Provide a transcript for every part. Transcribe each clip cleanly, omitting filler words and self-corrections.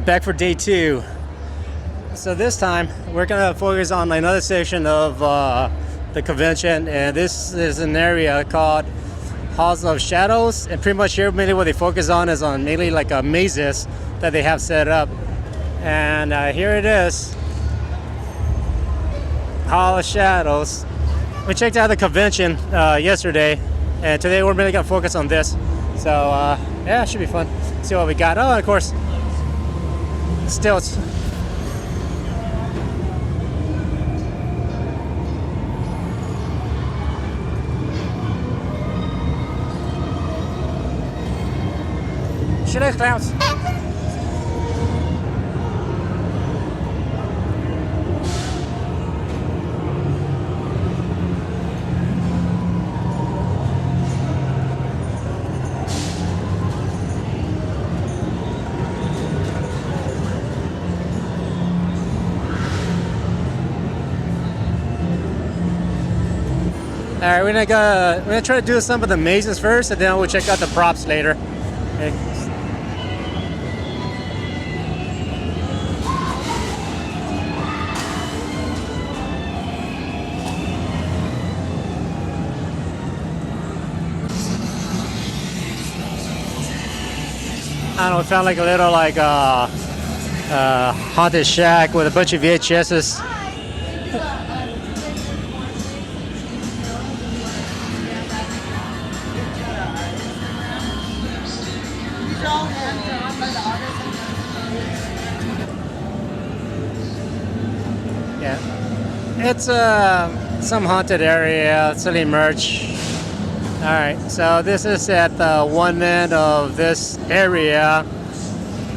back for day 2. So this time we're gonna focus on another section of the convention, and this is an area called Halls of Shadows. And pretty much here, mainly what they focus on is on mainly like mazes that they have set up. And here it is, Hall of Shadows. We checked out the convention yesterday, and today we're mainly gonna focus on this. So yeah, it should be fun. See what we got. Oh, and of course, stilts. Shit is clowns. Alright, we're gonna try to do some of the mazes first, and then we'll check out the props later. Okay. I don't know, it felt like a little haunted shack with a bunch of VHSs. Yeah, it's some haunted area selling merch. Alright, so this is at one end of this area,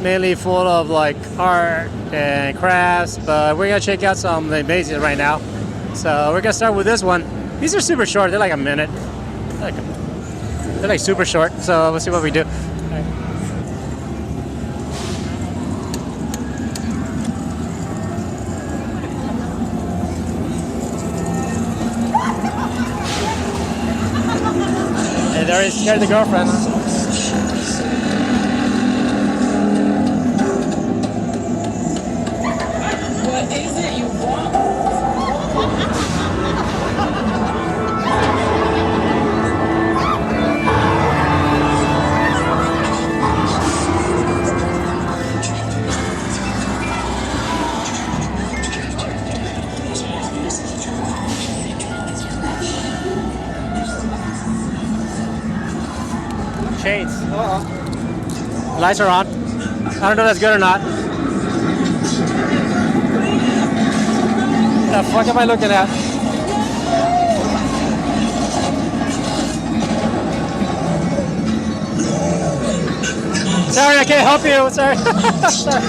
mainly full of like art and crafts, but we're gonna check out some of the mazes right now. So we're gonna start with this one. These are super short, they're like a minute. They're like super short, so we'll see what we do. They already scared the girlfriend. What is it you want? Shades. Lights are on. I don't know if that's good or not. The fuck am I looking at? Sorry, I can't help you. Sorry. Sorry.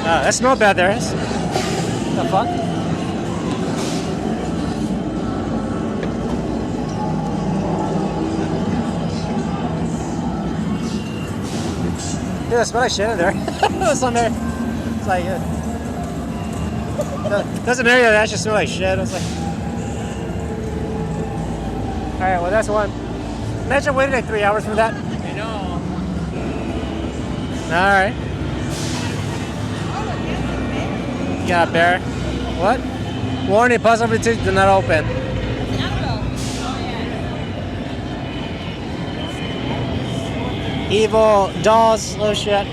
That smells bad there. The fuck? Dude, I smell like shit in there. It's on there. It's like, that's an area that actually smells like shit. It's like, alright, well, that's one. Imagine waiting like 3 hours for that. I know. Alright. You got a bear. What? Warning, possibility to not open. Evil dolls, oh shit.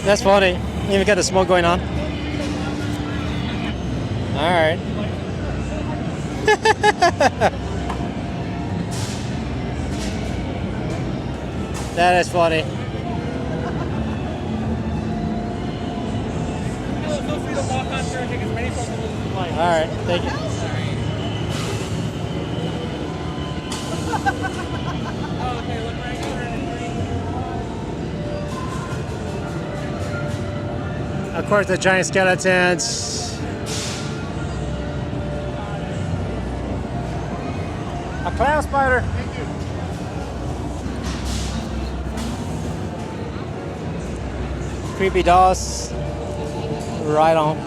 That's funny. You even got the smoke going on. Alright. That is funny. Feel free to walk on through and take as many photos as you like. Alright, thank you. Okay, look right here. Of course, the giant skeletons. A clown spider. Thank you. Creepy dolls. Right on.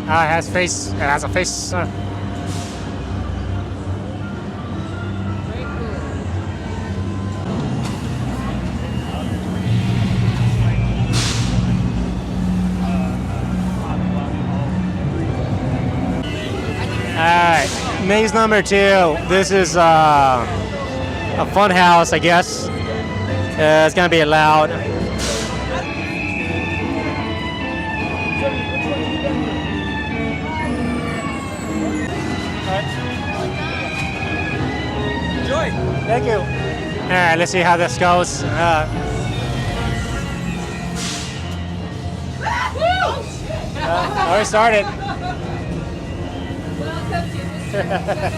It has face. It has a face. Very cool. Alright, maze number 2. This is a fun house, I guess. It's gonna be loud. Enjoy. Thank you. Alright, let's see how this goes. Already started. Welcome to Midsummer.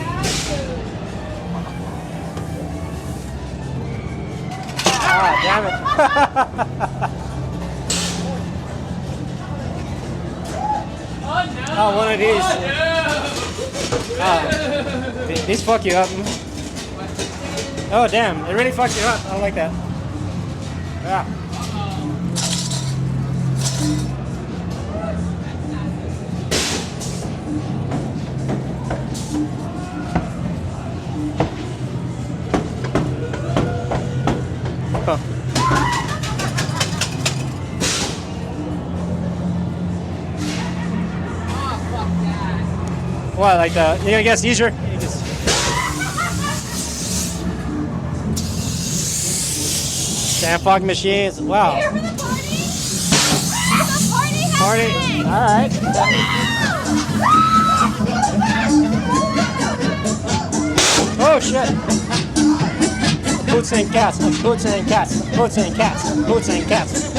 Ah, damn it. Oh, one of these. These fuck you up. Oh, damn. It really fucked you up. I don't like that. Yeah. Huh. Oh, fuck that. What, like the, you gonna get a seizure? Damn fog machines. Wow. Here for the party? There's a party Party. happening! Alright. Oh shit. Boots and cats, boots and cats, boots and cats, boots and cats.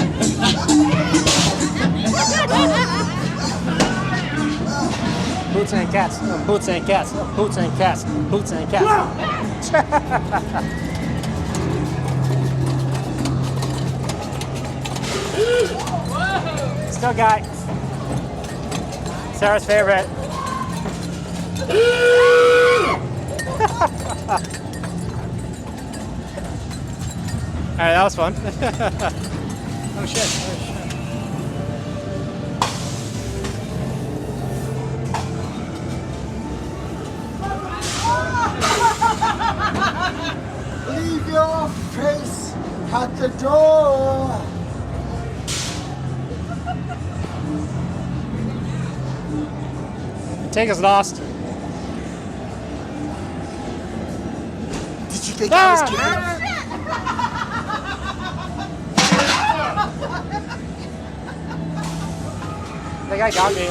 Boots and cats, boots and cats, boots and cats, boots and cats. Still got Sarah's favorite. Alright, that was fun. Oh shit. Leave your face at the door. Take us lost. Did you think I was kidding? The guy got me.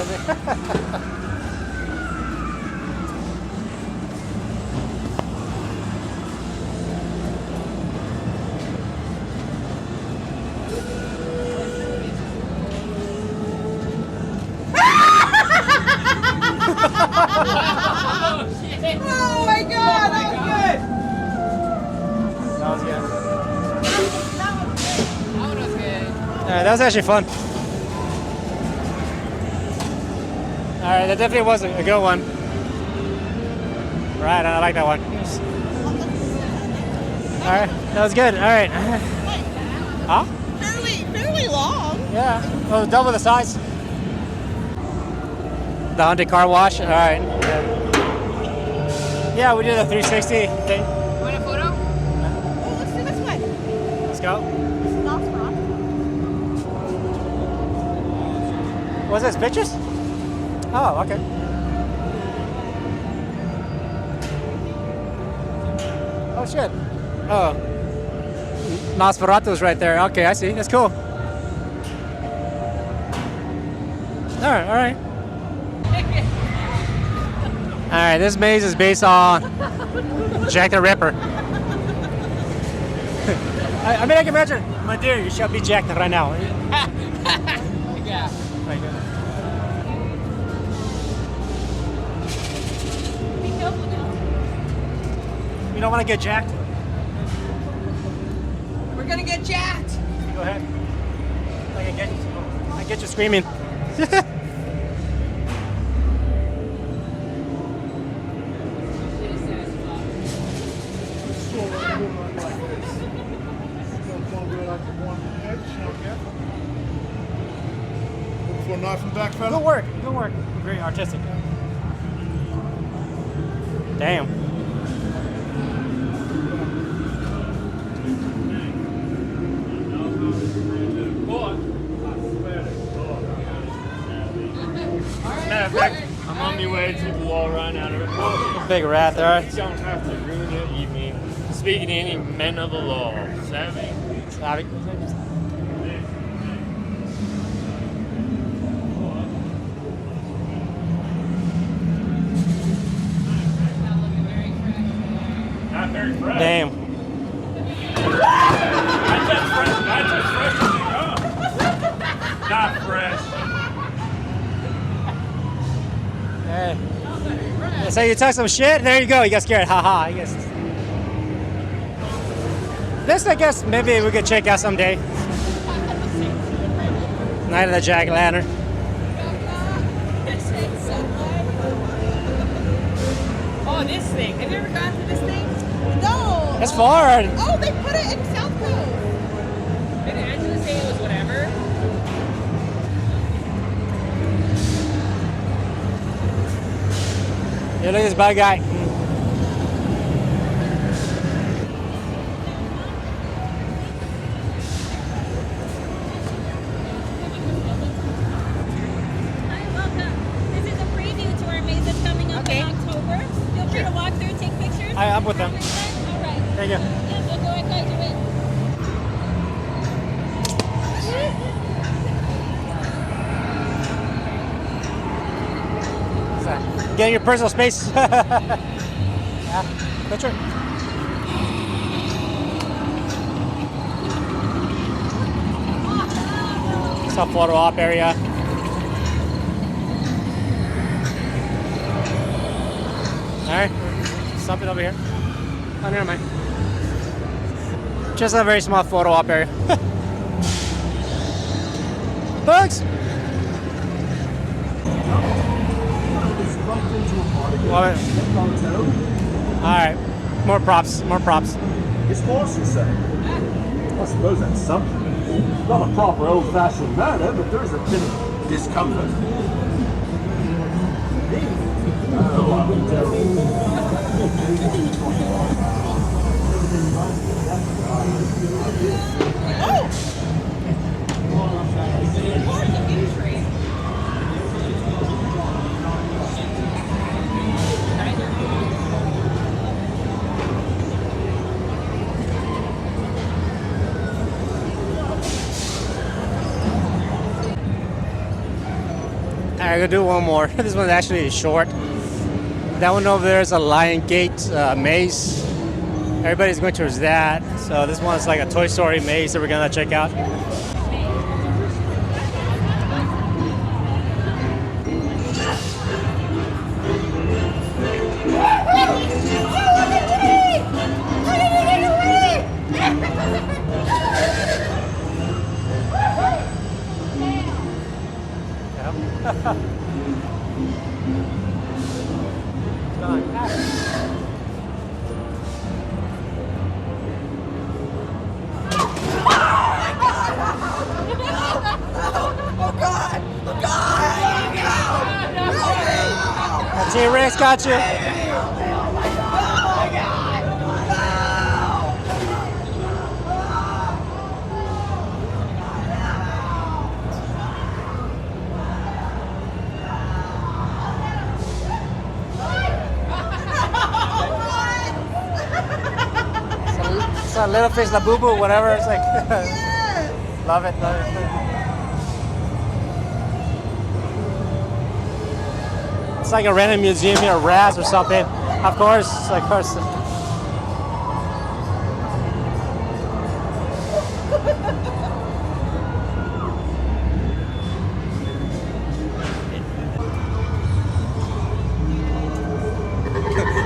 Oh my god, that was good! That was good. That one was good. Alright, that was actually fun. Alright, that definitely was a good one. Right, I like that one. Alright, that was good. Alright. Huh? Fairly long. Yeah. Well, double the size. The haunted car wash. Alright. Yeah, we did a 360 thing. Want a photo? Oh, let's do this one. Let's go. This is not for us. Was this pictures? Oh, okay. Oh shit. Oh. Nosferatu's right there. Okay, I see. That's cool. Alright, alright. Alright, this maze is based on Jack the Ripper. I mean, I can imagine. My dear, you shall be jacked right now. Yeah. Right there. Be careful now. You don't want to get jacked? We're gonna get jacked. Go ahead. I get you screaming. Want a knife in the back, fella? Good work. Good work. Very artistic. Damn. Matter of fact, I'm on my way to the wall right now. Big rat there. You don't have to ruin your evening. Speaking to any men of the law. Savvy? Savvy. Not very fresh. Damn. That's as fresh as it comes. Not fresh. Hey. So you took some shit? There you go. You got scared. Haha. I guess. This, I guess, maybe we could check out someday. Night of the Jack-o'-lantern. Oh, this thing. Have you ever gone to this thing? No. That's far. Oh, they put it in South Coast. Didn't Angela say it was whatever? Yeah, look at this bad guy. Hi, welcome. This is a preview to our maze that's coming up in October. Feel free to walk through, take pictures. I'm with them. All right. Thank you. Yeah, we'll go and guide you in. Get your personal space. Yeah, that's right. It's a photo op area. Alright, something over here. Oh, never mind. Just a very small photo op area. Bugs! Alright, more props, more props. It's false, you say? I suppose that's something. Not a proper old-fashioned murder, but there's a bit of discomfort. Oh, I will tell Alright, I'm gonna do one more. This one's actually short. That one over there is a Lion Gate maze. Everybody's going towards that. So this one's like a Toy Story maze that we're gonna check out. T-Rex got you. It's a little fish, la boo boo, whatever. It's like, love it, love it. It's like a random museum here, Raz or something. Of course, of course.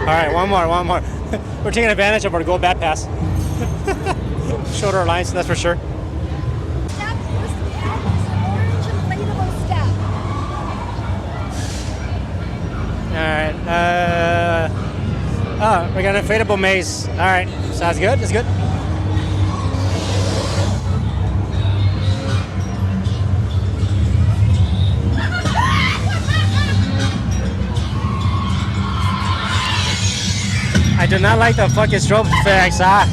All right, one more. We're taking advantage of our gold bat pass. Shorter lines, that's for sure. Step was the orange inflatable step. All right. We got an inflatable maze. All right, sounds good. That's good. do not like the fucking strobe effects, huh?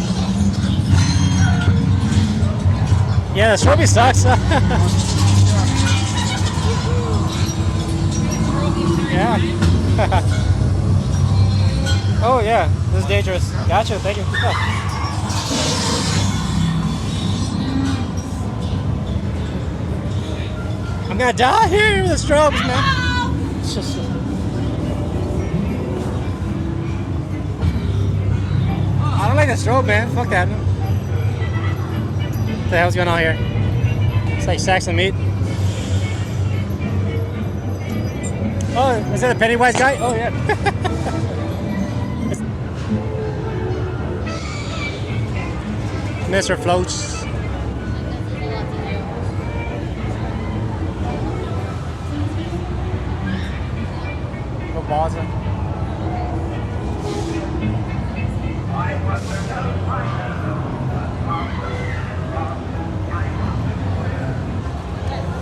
Yeah, the strobe sucks. Yeah. Oh yeah, this is dangerous. Gotcha, thank you. I'm gonna die here with the strobes, man. It's just... I don't like the strobe, man. Fuck that. What the hell's going on here? It's like sacks of meat. Oh, is that a Pennywise guy? Oh, yeah. Mr. Floats. Go balls.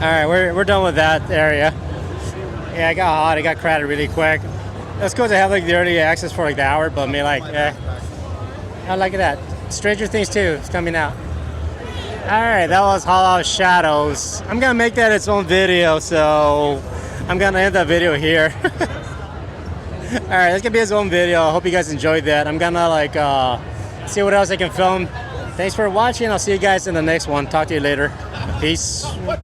All right, we're done with that area. Yeah, it got hot. It got crowded really quick. That's cool to have like the early access for like the hour, but me like, I like that. Stranger Things 2 is coming out. All right, that was Hollow Shadows. I'm gonna make that its own video, so I'm gonna end that video here. All right, that's gonna be its own video. I hope you guys enjoyed that. I'm gonna like see what else I can film. Thanks for watching. I'll see you guys in the next one. Talk to you later. Peace.